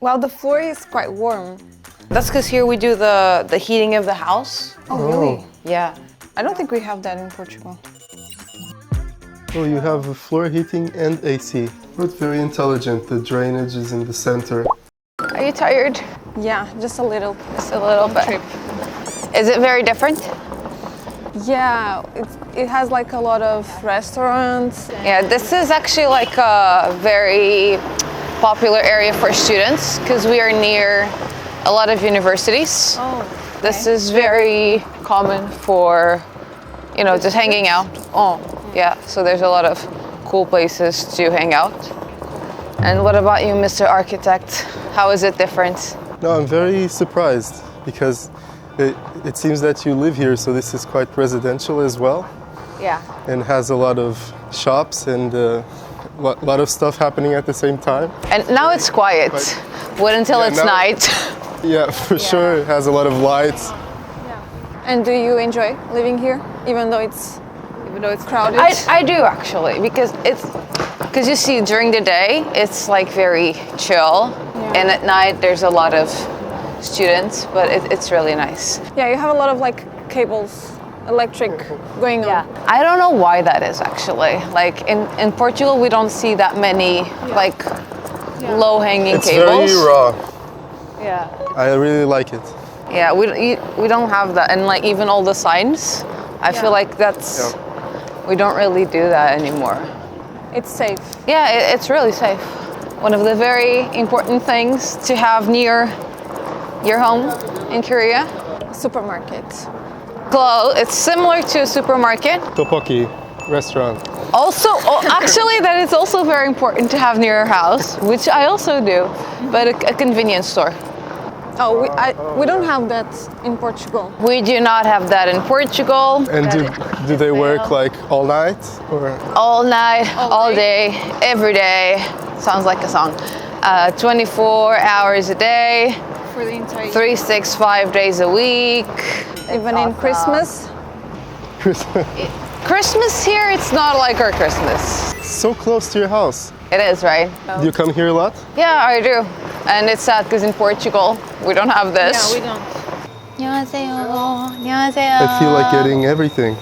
Well, the floor is quite warm. That's because here we do the heating of the house. Oh, really? Yeah. I don't think we have that in Portugal. Oh, you have a floor heating and AC. But very intelligent. The drainage is in the center. Are you tired? Yeah, just a little. Just a little bit. Trip. Is it very different? Yeah, it has like a lot of restaurants. Yeah, this is actually like a very popular area for students because we are near a lot of universities. Oh, This is very common for, you know, just hanging out. Oh, yeah, so there's a lot of cool places to hang out. And what about you, Mr. Architect? How is it different? No, I'm very surprised because it seems that you live here, so this is quite residential as well. Yeah. And has a lot of shops and a lot of stuff happening at the same time. And now it's quiet. Wait until Yeah, it's now- night. Yeah, for sure. It has a lot of lights. And do you enjoy living here, even though it's crowded? I do actually, because you see during the day it's like very chill, and at night there's a lot of students, but it's really nice. Yeah, you have a lot of like cables, electric going on. I don't know why that is actually. Like in Portugal we don't see that many like low-hanging It's cables. very raw. Yeah. I really like it. Yeah, we don't have that, and like even all the signs, I feel like that's we don't really do that anymore. It's safe. Yeah, it's really safe. One of the very important things to have near your home in Korea. Supermarket. It's similar to a supermarket. Tteokbokki restaurant. Also, actually, that is also very important to have near your house, which I also do, but a convenience store. Oh, we don't have that in Portugal. We do not have that in Portugal. And do they work like all night or? All night, all day, every day. Sounds like a song. 24 hours a day, For the entire 365 days a week. Even in Christmas. Christmas here, it's not like our Christmas. So close to your house. It is, right? Do you come here a lot? Yeah, I do. And it's sad because in Portugal, we don't have this. Yeah, we don't. 안녕하세요. 안녕하세요. I feel like getting everything.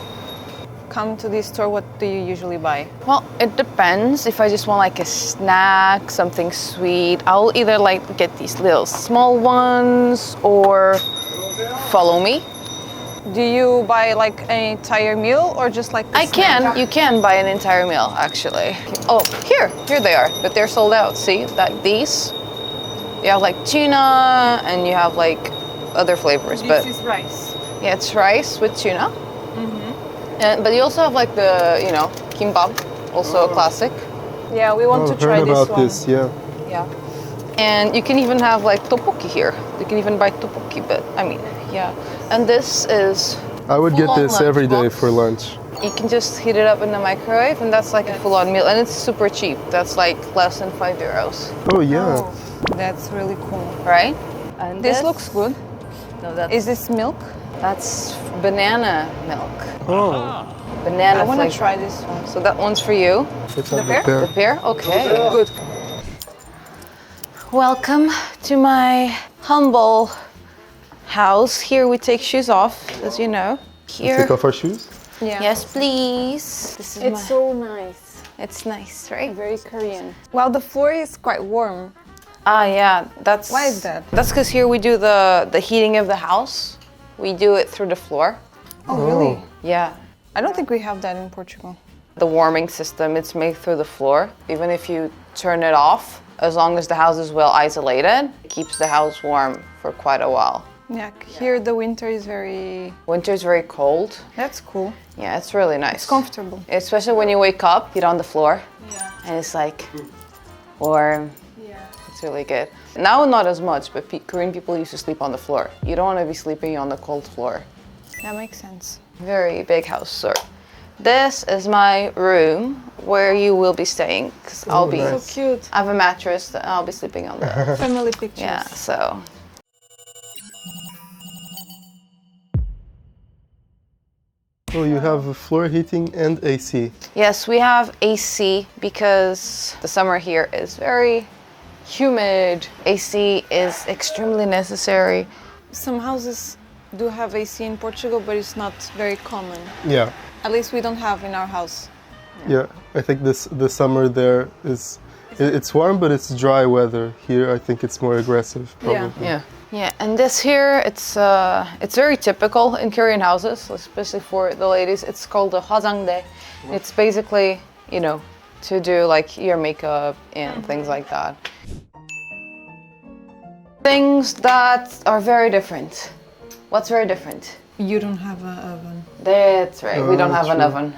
Come to this store, what do you usually buy? Well, it depends. If I just want like a snack, something sweet, I'll either like get these little small ones or follow me. Do you buy like an entire meal or just like the snack? You can buy an entire meal actually. Oh, here they are, but they're sold out. See, these. You have like tuna and you have like other flavors, but This is rice. yeah, it's rice with tuna. But you also have like the, you know, kimbap, also a classic. Yeah, we want to try heard this about one. this, yeah. Yeah. And you can even have like tteokbokki here. You can even buy tteokbokki, but I mean, yeah. And this is I would get full-on this every day lunchbox. for lunch. You can just heat it up in the microwave, and that's like a full-on meal, and it's super cheap. That's like less than €5, Oh yeah. Oh, that's really cool. right? And This looks good. No, that's Is this milk? that's banana milk. Oh, Banana I want to flavor. try this one. So that one's for you. it's on pear? The pear? Okay. Good. Welcome to my humble house. Here we take shoes off, as you know. Here. Take off our shoes? Yeah. Yes, please. This is It's so nice. It's nice, right? Very Korean. Well, the floor is quite warm. Ah, yeah. That's. Why is that? That's because here we do the heating of the house. We do it through the floor. Oh, really? Yeah. I don't think we have that in Portugal. The warming system, it's made through the floor. Even if you turn it off, as long as the house is well isolated, it keeps the house warm for quite a while. Yeah, here the winter is very... Winter is very cold. That's cool. Yeah, it's really nice. It's comfortable. Especially when you wake up, get on the floor, and it's like warm. Yeah. It's really good. Now not as much, but Korean people used to sleep on the floor. You don't want to be sleeping on the cold floor. That makes sense. Very big house, sir. This is my room where you will be staying, because I'll be. nice. So cute. I have a mattress and I'll be sleeping on the. Family pictures. Yeah, so. Oh, you have floor heating and AC. Yes, we have AC because the summer here is very humid. AC is extremely necessary. Some houses do have AC in Portugal, but it's not very common. Yeah. At least we don't have in our house. Yeah, I think the summer there is it's warm, but it's dry weather. Here, I think it's more aggressive. Probably. Yeah, and this here, it's very typical in Korean houses, especially for the ladies. It's called a 화장대. It's basically, you know, to do like your makeup and things like that. Things that are very different. What's very different? You don't have an oven. That's right, we don't have an true. oven.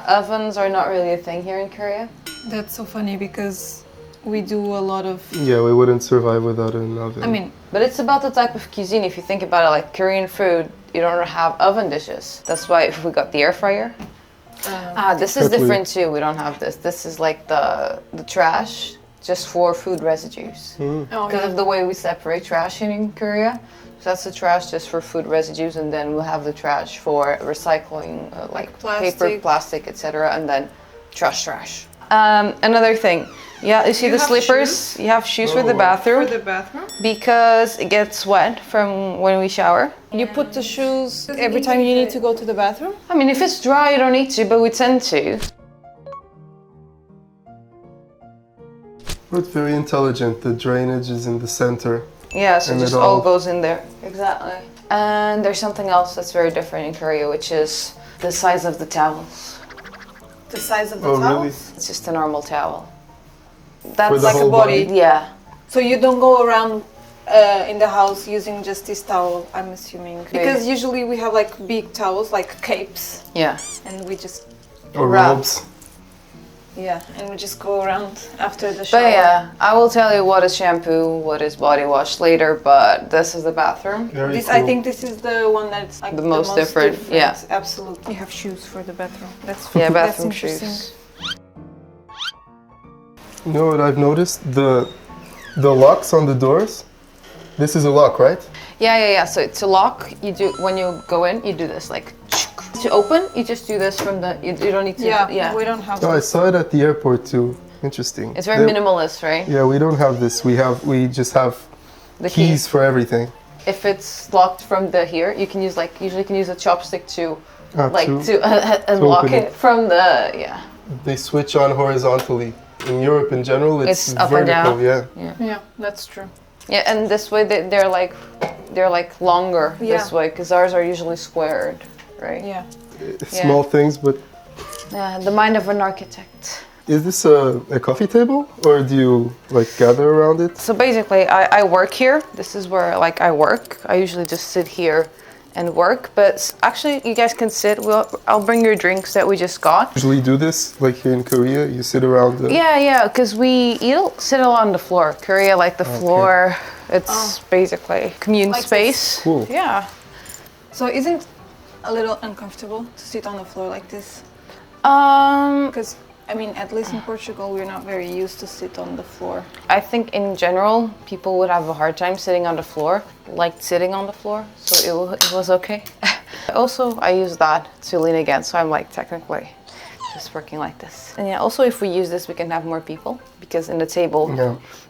Ovens are not really a thing here in Korea. That's so funny because we do a lot of. Yeah, we wouldn't survive without an oven. I mean, But it's about the type of cuisine. If you think about it, like Korean food, you don't have oven dishes. That's why we got the air fryer. This is Exactly. different too. We don't have this. This is like the trash just for food residues. Because of the way we separate trash in Korea. So that's the trash just for food residues, and then we'll have the trash for recycling, like paper, plastic, etc. And then trash. Another thing. Yeah, you see the slippers? You have shoes for the bathroom. For the bathroom? Because it gets wet from when we shower. You put the shoes every time you need to go to the bathroom? I mean, if it's dry, you don't need to, but we tend to. But very intelligent. The drainage is in the center. Yeah, so And just it all all- goes in there. Exactly. And there's something else that's very different in Korea, which is the size of the towels. The size of the Oh, towels? really? It's just a normal towel. For That's the like whole a body. body? Yeah. So you don't go around in the house using just this towel, I'm assuming. Because usually we have like big towels, like capes, Yeah. and we just, Or Wrap. robes. and we just go around after the shower. But yeah, I will tell you what is shampoo, what is body wash later, but this is the bathroom. Very This, cool. I think this is the one that's like The most different, yeah. Absolutely. You have shoes for the bathroom. That's Yeah, that's bathroom interesting. shoes. You know what I've noticed? The locks on the doors. This is a lock, right? Yeah. So to lock, you do when you go in, you do this like. To open, you just do this from the. You don't need to. Yeah, we don't have No, I this. saw it at the airport too. Interesting. It's very They- minimalist, right? Yeah, we don't have this. We just have The keys for everything. If it's locked from the here, you can use like usually you can use a chopstick to unlock open it it. from the They switch on horizontally. In Europe, in general, it's It's up and vertical. down. Yeah. Yeah, that's true. Yeah, and this way they're like longer Yeah. this way because ours are usually squared, right? Yeah. Small things, but Yeah, the mind of an architect. is this a coffee table, or do you like gather around it? So basically, I work here. This is where like I work. I usually just sit here and work. But actually, you guys can sit. I'll bring your drinks that we just got. Usually do this like here in Korea. You sit around. Yeah, because you sit a lot on the floor. Korea, like the floor, it's basically commune Like space. Cool. Yeah. So isn't a little uncomfortable to sit on the floor like this? Because I mean, at least in Portugal, we're not very used to sit on the floor. I think in general, people would have a hard time sitting on the floor, like sitting on the floor. So it was okay. Also, I use that to lean against. So I'm like technically just working like this. And yeah, also if we use this, we can have more people because in the table,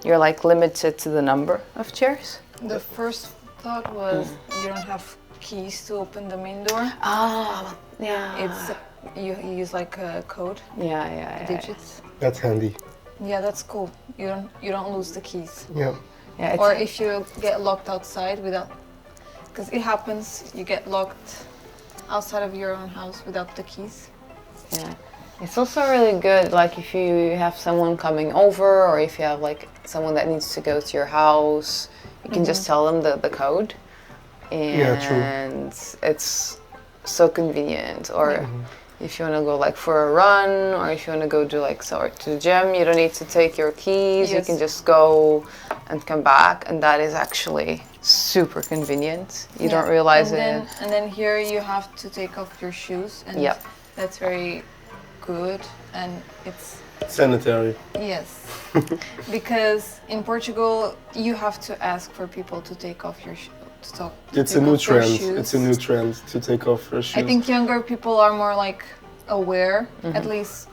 you're like limited to the number of chairs. The first thought was you don't have keys to open the main door. Yeah. It's you use like a code, Yeah. digits. That's handy. Yeah, that's cool. You don't lose the keys. Yeah. Yeah, Or if you get locked outside without, because it happens, you get locked outside of your own house without the keys. Yeah. It's also really good, like if you have someone coming over or if you have like someone that needs to go to your house, you can just tell them the code. And Yeah, true. it's so convenient. Or if you want to go like for a run or if you want to go to the gym, you don't need to take your keys. You Yes. can just go and come back, and that is actually super convenient. You don't realize and it. And then here you have to take off your shoes, and Yep. that's very good. And it's Sanitary. yes, because in Portugal you have to ask for people to take off your shoes. It's a new trend. It's a new trend to take off your shoes. I think younger people are more like aware, at least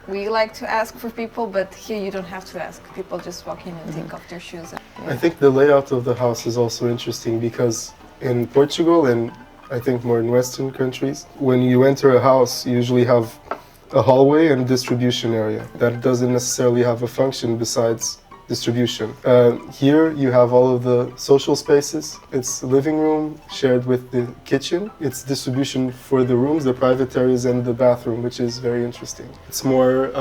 we like to ask for people, but here you don't have to ask. People just walk in and take off their shoes. I think the layout of the house is also interesting because in Portugal and I think more in Western countries, when you enter a house, you usually have a hallway and a distribution area that doesn't necessarily have a function besides distribution. Here you have all of the social spaces. It's the living room shared with the kitchen. It's distribution for the rooms, the private areas and the bathroom, which is very interesting. It's more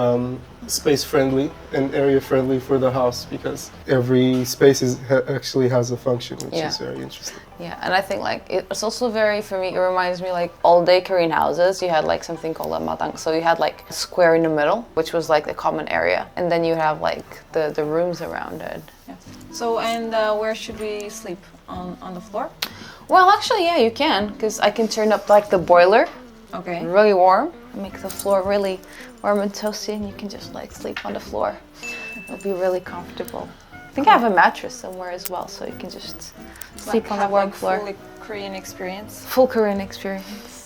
space friendly and area friendly for the house because every space actually has a function, which is very interesting. Yeah, and I think like it's also very, for me, it reminds me like all day Korean houses, you had like something called a madang. So you had like a square in the middle, which was like the common area. And then you have like the rooms around it. Yeah. So, and where should we sleep? On the floor? Well, actually, yeah, you can, because I can turn up like the boiler. Okay. Really warm. Make the floor really warm and toasty, and you can just like sleep on the floor. It'll be really comfortable. I think I have a mattress somewhere as well, so you can just sleep on the warm floor. Fully Korean experience. Full Korean experience.